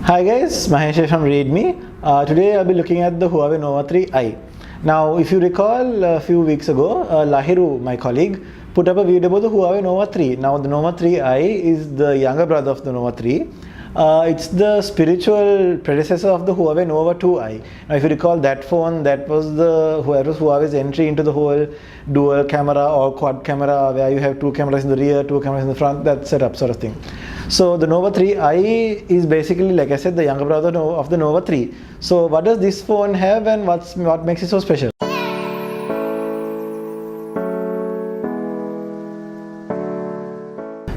Hi guys, Mahesh from ReadMe. Today I'll be looking at the Huawei Nova 3i. Now if you recall a few weeks ago, Lahiru, my colleague, put up a video about the Huawei Nova 3. Now the Nova 3i is the younger brother of the Nova 3. It's the spiritual predecessor of the Huawei Nova 2i. Now if you recall that phone, that was Huawei's entry into the whole dual camera or quad camera where you have two cameras in the rear, two cameras in the front, that setup sort of thing. So the Nova 3i is basically, like I said, the younger brother of the Nova 3. So what does this phone have and what makes it so special?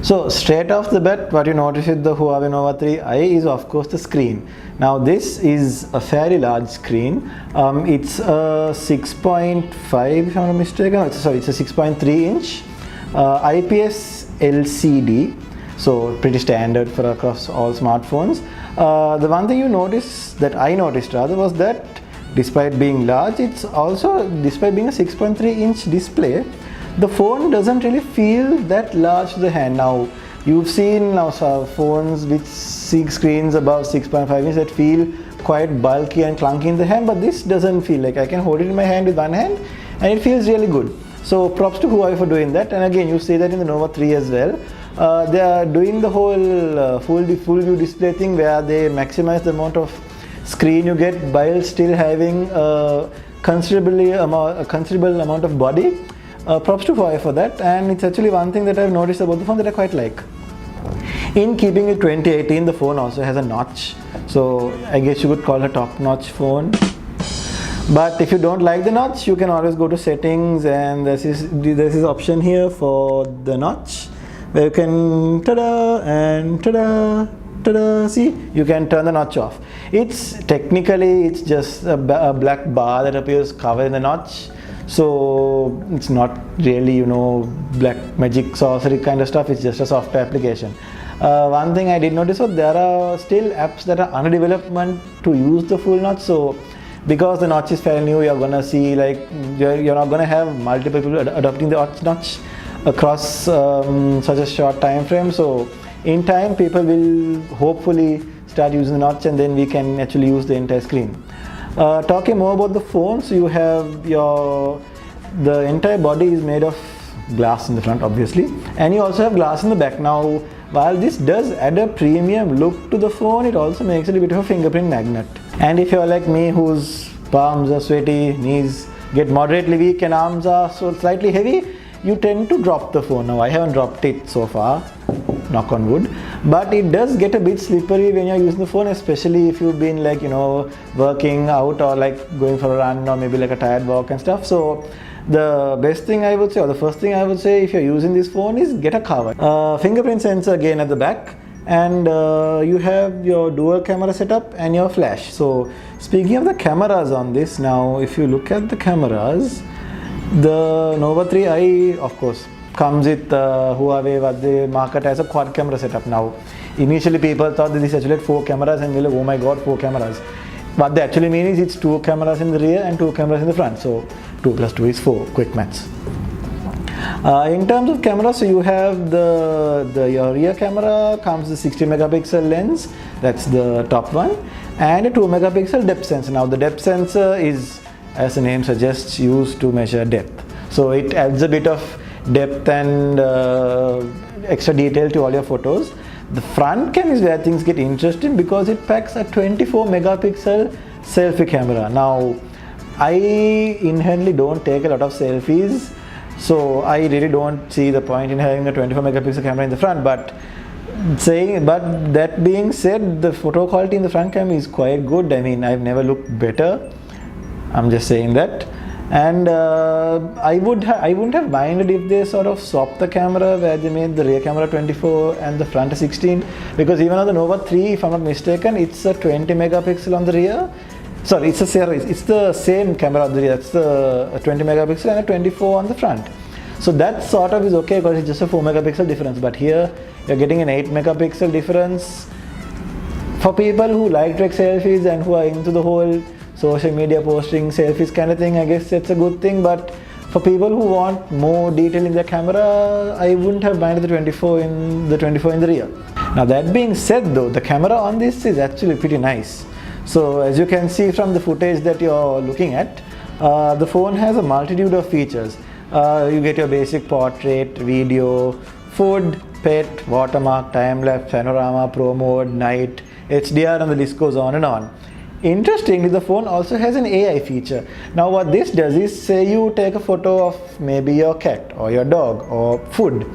So straight off the bat, what you notice with the Huawei Nova 3i is of course the screen. Now this is a fairly large screen. It's a 6.5 if I'm not mistaken. It's a 6.3 inch IPS LCD. So pretty standard for across all smartphones. The one thing I noticed was that despite being large, it's also, despite being a 6.3 inch display, the phone doesn't really feel that large to the hand. Now you've seen phones with screens above 6.5 inch that feel quite bulky and clunky in the hand, but this doesn't feel like I can hold it in my hand with one hand and it feels really good. So props to Huawei for doing that. And again, you see that in the Nova 3 as well. They are doing the whole full view display thing where they maximize the amount of screen you get while still having a considerable amount of body. Props to Huawei for that, and it's actually one thing that I've noticed about the phone that I quite like. In keeping with 2018, the phone also has a notch, so I guess you could call it a top-notch phone. But if you don't like the notch, you can always go to settings, and there's this option here for the notch where you can ta-da and ta-da, ta-da, see, you can turn the notch off. It's just a black bar that appears covered in the notch. So it's not really, black magic sorcery kind of stuff. It's just a software application. One thing I did notice was there are still apps that are under development to use the full notch. So because the notch is fairly new, you're gonna see you're not gonna have multiple people adopting the notch across such a short time frame. So in time, people will hopefully start using the notch, and then we can actually use the entire screen. Talking more about the phone, so you have the entire body is made of glass in the front, obviously, and you also have glass in the back. Now, while this does add a premium look to the phone, it also makes it a bit of a fingerprint magnet. And if you're like me, whose palms are sweaty, knees get moderately weak, and arms are so slightly heavy, you tend to drop the phone. Now, I haven't dropped it so far, knock on wood, but it does get a bit slippery when you're using the phone, especially if you've been working out or going for a run or maybe a tired walk and stuff. So the best thing I would say, or the first thing I would say if you're using this phone, is get a cover. Fingerprint sensor again at the back, and you have your dual camera setup and your flash. So speaking of the cameras on this, now if you look at the cameras, the Nova 3i of course comes with Huawei, what they market as a quad camera setup. Now initially people thought that this actually had 4 cameras, and we're like, oh my god, 4 cameras. What they actually mean is it's 2 cameras in the rear and 2 cameras in the front. So 2 plus 2 is 4, quick maths. In terms of cameras, so you have your rear camera comes with 60 megapixel lens, that's the top one, and a 2 megapixel depth sensor. Now the depth sensor is, as the name suggests, used to measure depth. So it adds a bit of depth and extra detail to all your photos. The front cam is where things get interesting because it packs a 24 megapixel selfie camera. Now I inherently don't take a lot of selfies, so I really don't see the point in having a 24 megapixel camera in the front, but that being said, the photo quality in the front cam is quite good. I mean, I've never looked better, I'm just saying that. And I wouldn't have minded if they sort of swapped the camera where they made the rear camera 24 and the front 16, because even on the Nova 3, if I'm not mistaken, it's a 20 megapixel on the rear. Sorry, it's the same camera on the rear. It's a 20 megapixel and a 24 on the front. So that sort of is okay because it's just a 4 megapixel difference. But here you're getting an 8 megapixel difference. For people who like to take selfies and who are into the whole social media posting selfies kind of thing, I guess it's a good thing. But for people who want more detail in their camera, I wouldn't have minded the 24 in the rear. Now that being said though, the camera on this is actually pretty nice. So as you can see from the footage that you're looking at, the phone has a multitude of features. You get your basic portrait, video, food, pet, watermark, time-lapse, panorama, pro mode, night, HDR, and the list goes on and on. Interestingly, the phone also has an AI feature. Now what this does is, say you take a photo of maybe your cat or your dog or food.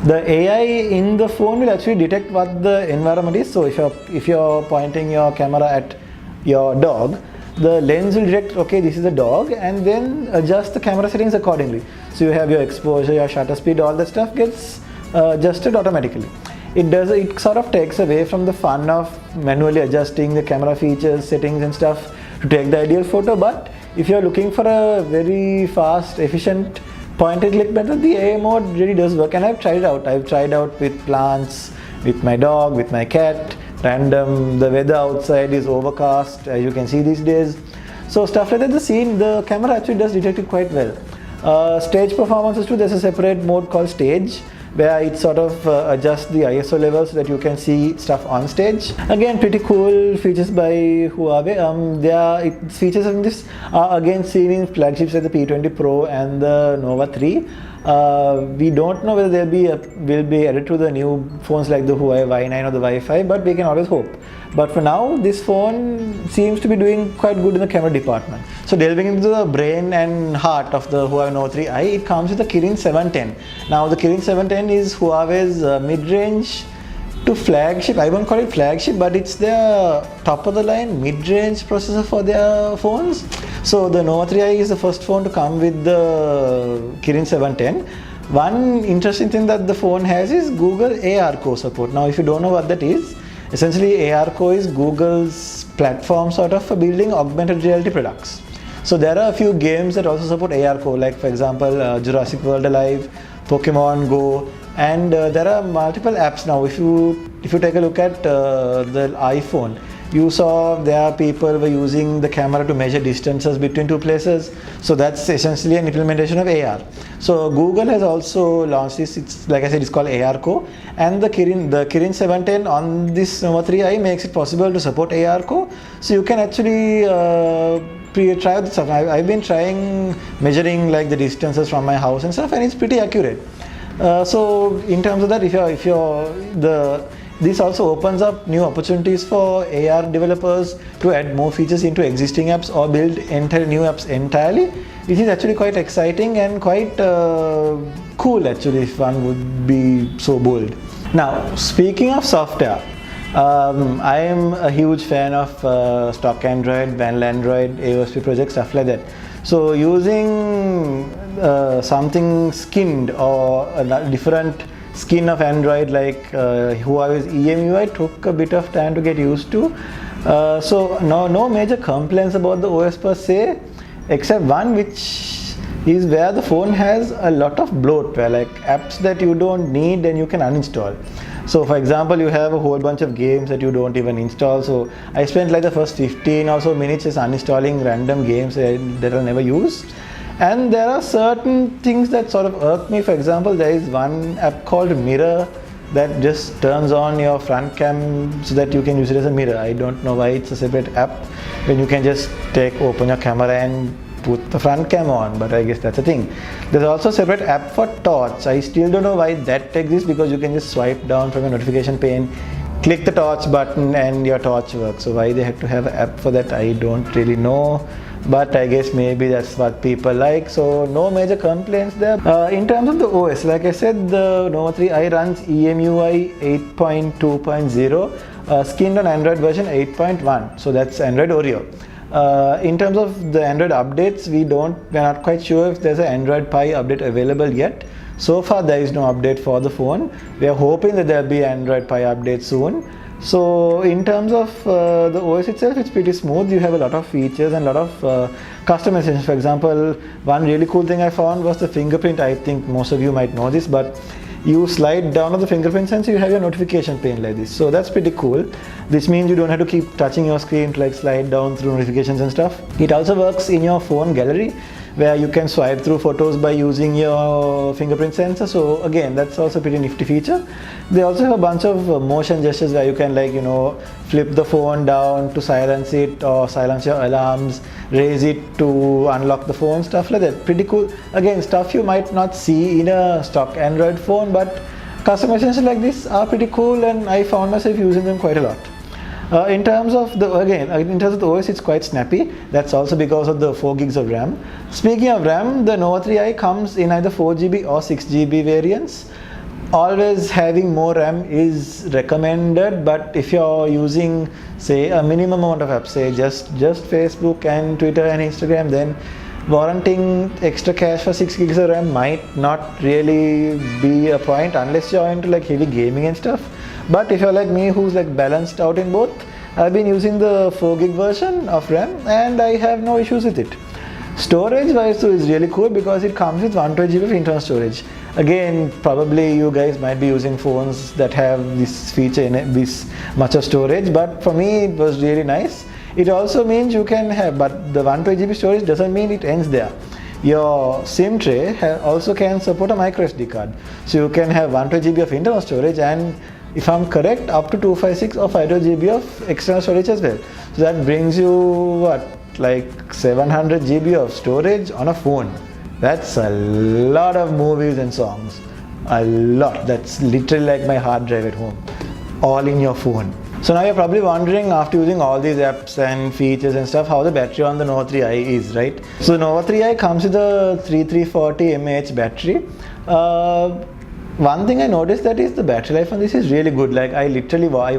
The AI in the phone will actually detect what the environment is. So if you're pointing your camera at your dog, the lens will detect, okay, this is a dog, and then adjust the camera settings accordingly. So you have your exposure, your shutter speed, all that stuff gets adjusted automatically. It sort of takes away from the fun of manually adjusting the camera features, settings and stuff to take the ideal photo. But if you're looking for a very fast, efficient point and click method, the AI mode really does work, and I've tried it out. I've tried out with plants, with my dog, with my cat, random. The weather outside is overcast, as you can see these days. So stuff like that, the camera actually does detect it quite well. Stage performances too, there's a separate mode called stage, where it sort of adjusts the ISO level so that you can see stuff on stage. Again, pretty cool features by Huawei. Features in this are again seen in flagships like the P20 Pro and the Nova 3. We don't know whether will be added to the new phones like the Huawei Y9 or the Y5, but we can always hope. But for now, this phone seems to be doing quite good in the camera department. So delving into the brain and heart of the Huawei Nova 3i, it comes with the Kirin 710. Now the Kirin 710 is Huawei's mid-range to flagship. I won't call it flagship, but it's their top of the line mid-range processor for their phones. So the Nova 3i is the first phone to come with the Kirin 710. One interesting thing that the phone has is Google ARCo support. Now if you don't know what that is, essentially ARCo is Google's platform sort of for building augmented reality products. So there are a few games that also support ARCo, like for example Jurassic World Alive, Pokemon Go, and there are multiple apps now. If you take a look at the iPhone, you saw there are people were using the camera to measure distances between two places. So that's essentially an implementation of AR. So Google has also launched this. It's like I said, it's called ARCo, and the Kirin 710 on this Nova 3i makes it possible to support ARCo. So you can actually try this stuff. I've been trying measuring like the distances from my house and stuff, and it's pretty accurate. So in terms of that, this also opens up new opportunities for AR developers to add more features into existing apps or build entire new apps entirely, which is actually quite exciting and quite cool actually, if one would be so bold. Now, speaking of software, I am a huge fan of stock Android, vanilla Android, AOSP projects, stuff like that. So using something skinned or a different skin of Android like Huawei's EMUI took a bit of time to get used to. So no major complaints about the OS per se, except one, which is where the phone has a lot of bloatware, like apps that you don't need and you can uninstall. So for example, you have a whole bunch of games that you don't even install. So I spent like the first 15 or so minutes just uninstalling random games that I'll never use. And there are certain things that sort of irk me. For example, there is one app called Mirror that just turns on your front cam so that you can use it as a mirror. I don't know why it's a separate app when you can just open your camera and put the front cam on, but I guess that's a thing. There's also a separate app for torch. I still don't know why that exists, because you can just swipe down from your notification pane, click the torch button, and your torch works. So why they had to have an app for that, I don't really know. But I guess maybe that's what people like, so no major complaints there. In terms of the OS, like I said, the Nova 3i runs EMUI 8.2.0, skinned on Android version 8.1, so that's Android Oreo. In terms of the Android updates, we're not quite sure if there's an Android Pie update available yet. So far there is no update for the phone. We are hoping that there'll be Android Pie update soon. So in terms of the OS itself, it's pretty smooth. You have a lot of features and a lot of customizations. For example, one really cool thing I found was the fingerprint. I think most of you might know this, but you slide down on the fingerprint sensor, you have your notification pane like this. So that's pretty cool. This means you don't have to keep touching your screen to like slide down through notifications and stuff. It also works in your phone gallery, where you can swipe through photos by using your fingerprint sensor. So again, that's also a pretty nifty feature. They also have a bunch of motion gestures where you can, like, flip the phone down to silence it or silence your alarms, raise it to unlock the phone, stuff like that. Pretty cool. Again, stuff you might not see in a stock Android phone, but customizations like this are pretty cool, and I found myself using them quite a lot. In terms of the OS, it's quite snappy. That's also because of the 4 gigs of RAM. Speaking of RAM, the Nova 3i comes in either 4GB or 6GB variants. Always having more RAM is recommended, but if you're using, say, a minimum amount of apps, say just Facebook and Twitter and Instagram, then warranting extra cache for 6 gigs of RAM might not really be a point unless you're into like heavy gaming and stuff. But if you're like me, who's like balanced out in both, I've been using the 4 gig version of RAM and I have no issues with it. Storage wise though is really cool because it comes with 128GB of internal storage. Again, probably you guys might be using phones that have this feature in it, this much of storage, but for me it was really nice. It also means you can have, but the 128GB storage doesn't mean it ends there. Your SIM tray also can support a micro SD card. So you can have 128GB of internal storage and, if I'm correct, up to 256 or 512GB of external storage as well. So that brings you what, like 700GB of storage on a phone. That's a lot of movies and songs. A lot. That's literally like my hard drive at home. All in your phone. So now you're probably wondering, after using all these apps and features and stuff, how the battery on the Nova 3i is, right? So Nova 3i comes with a 3340 mAh battery. One thing I noticed that is the battery life on this is really good. Like I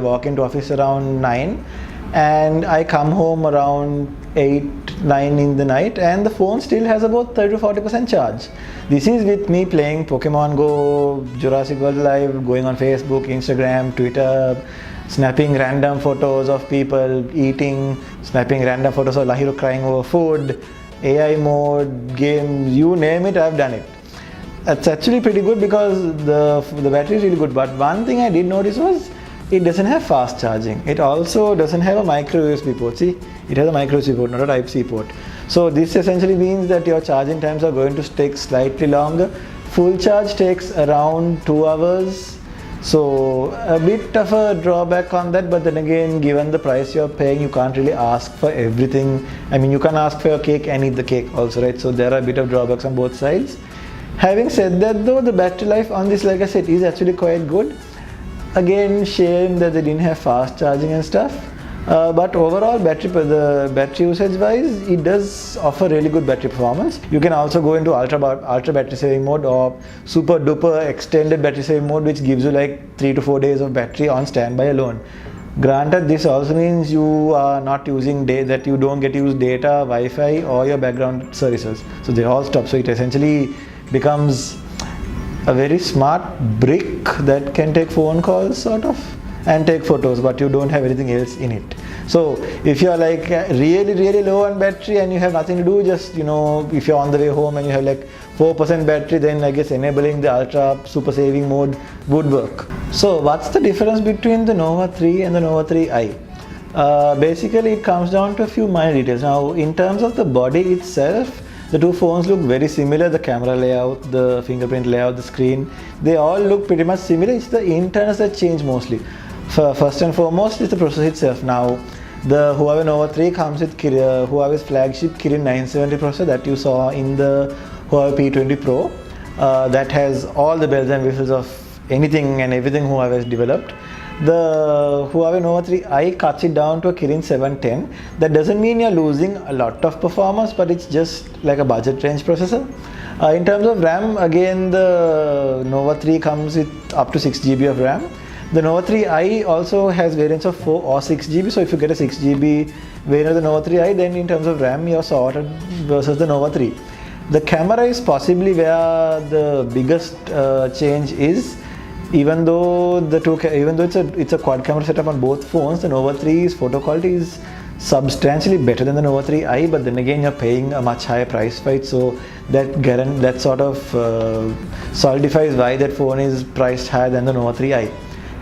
walk into office around 9 and I come home around 8-9 in the night and the phone still has about 30-40% charge. This is with me playing Pokemon Go, Jurassic World Live, going on Facebook, Instagram, Twitter, snapping random photos of people eating, snapping random photos of Lahiro crying over food, AI mode, games, you name it, I've done it. It's actually pretty good because the battery is really good. But one thing I did notice was it doesn't have fast charging. It also doesn't have a micro USB port. See, it has a micro USB port, not a Type-C port. So this essentially means that your charging times are going to take slightly longer. Full charge takes around 2 hours. So a bit of a drawback on that, but then again, given the price you're paying, you can't really ask for everything. I mean, you can ask for your cake and eat the cake also, right? So there are a bit of drawbacks on both sides. Having said that though, the battery life on this, like I said, is actually quite good. Again, shame that they didn't have fast charging and stuff. But overall, the battery usage wise, it does offer really good battery performance. You can also go into ultra battery saving mode or super duper extended battery saving mode, which gives you like 3 to 4 days of battery on standby alone. Granted, this also means you are not using that you don't get to use data, Wi-Fi or your background services. So they all stop. So it essentially becomes a very smart brick that can take phone calls sort of and take photos, but you don't have anything else in it. So if you're like really low on battery and you have nothing to do, just if you're on the way home and you have like 4% battery, then I guess enabling the ultra super saving mode would work. So what's the difference between the Nova 3 and the Nova 3i? Basically it comes down to a few minor details. Now in terms of the body itself, the two phones look very similar. The camera layout, the fingerprint layout, the screen, they all look pretty much similar. It's the internals that change mostly. First and foremost is the processor itself. Now the Huawei Nova 3 comes with Huawei's flagship Kirin 970 processor that you saw in the Huawei P20 Pro. That has all the bells and whistles of anything and everything Huawei has developed. The Huawei Nova 3i cuts it down to a Kirin 710. That doesn't mean you're losing a lot of performance, but it's just like a budget range processor. In terms of RAM, again the Nova 3 comes with up to 6GB of RAM. The Nova 3i also has variants of 4 or 6GB. So if you get a 6GB variant of the Nova 3i, then in terms of RAM you're sorted versus the Nova 3. The camera is possibly where the biggest change is. Even though it's a quad camera setup on both phones, the Nova 3's photo quality is substantially better than the Nova 3i, but then again you're paying a much higher price for it, so that sort of solidifies why that phone is priced higher than the Nova 3i.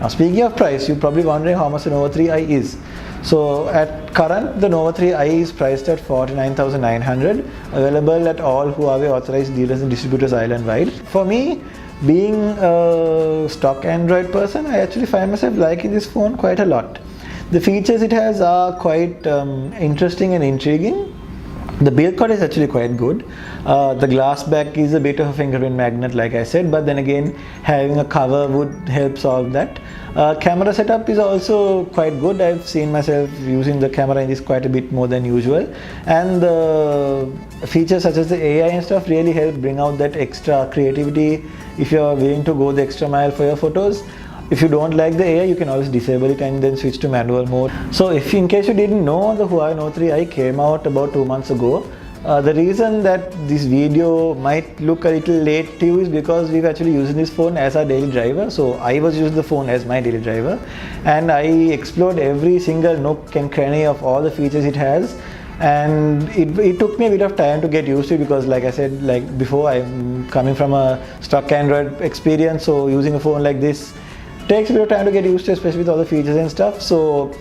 Now speaking of price, you're probably wondering how much the Nova 3i is. So at current, the Nova 3i is priced at 49,900, available at all Huawei authorized dealers and distributors island-wide. For me, being a stock Android person, I actually find myself liking this phone quite a lot. The features it has are quite interesting and intriguing. The build quality is actually quite good. The glass back is a bit of a fingerprint magnet, like I said, but then again, having a cover would help solve that. Camera setup is also quite good. I've seen myself using the camera in this quite a bit more than usual, and the features such as the AI and stuff really help bring out that extra creativity if you're willing to go the extra mile for your photos. If you don't like the AI, you can always disable it and then switch to manual mode. So if in case you didn't know, the Huawei Nova 3i came out about 2 months ago. The reason that this video might look a little late to you is because we've actually using this phone as our daily driver. So I was using the phone as my daily driver, and I explored every single nook and cranny of all the features it has. And it took me a bit of time to get used to it, because like I said, like before, I'm coming from a stock Android experience, so using a phone like this takes a bit of time to get used to, especially with all the features and stuff. So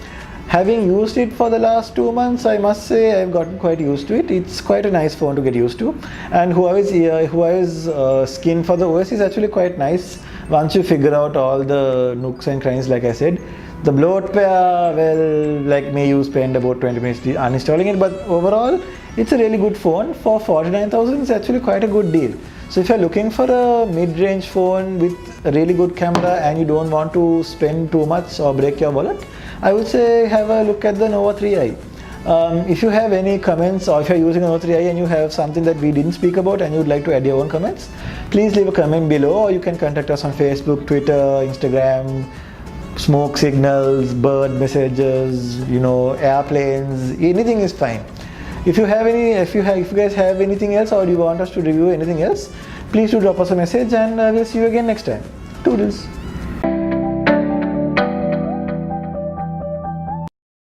having used it for the last 2 months, I must say I've gotten quite used to it. It's quite a nice phone to get used to, and Huawei's skin for the OS is actually quite nice once you figure out all the nooks and crannies. Like I said, the bloatware, well, like me, you spend about 20 minutes uninstalling it, but overall it's a really good phone. For 49,000, it's actually quite a good deal. So if you're looking for a mid-range phone with a really good camera and you don't want to spend too much or break your wallet, I would say have a look at the Nova 3i. If you have any comments, or if you're using a Nova 3i and you have something that we didn't speak about and you'd like to add your own comments, please leave a comment below, or you can contact us on Facebook, Twitter, Instagram, smoke signals, bird messages, airplanes, anything is fine. If you guys have anything else, or you want us to review anything else, please do drop us a message, and we'll see you again next time. Toodles.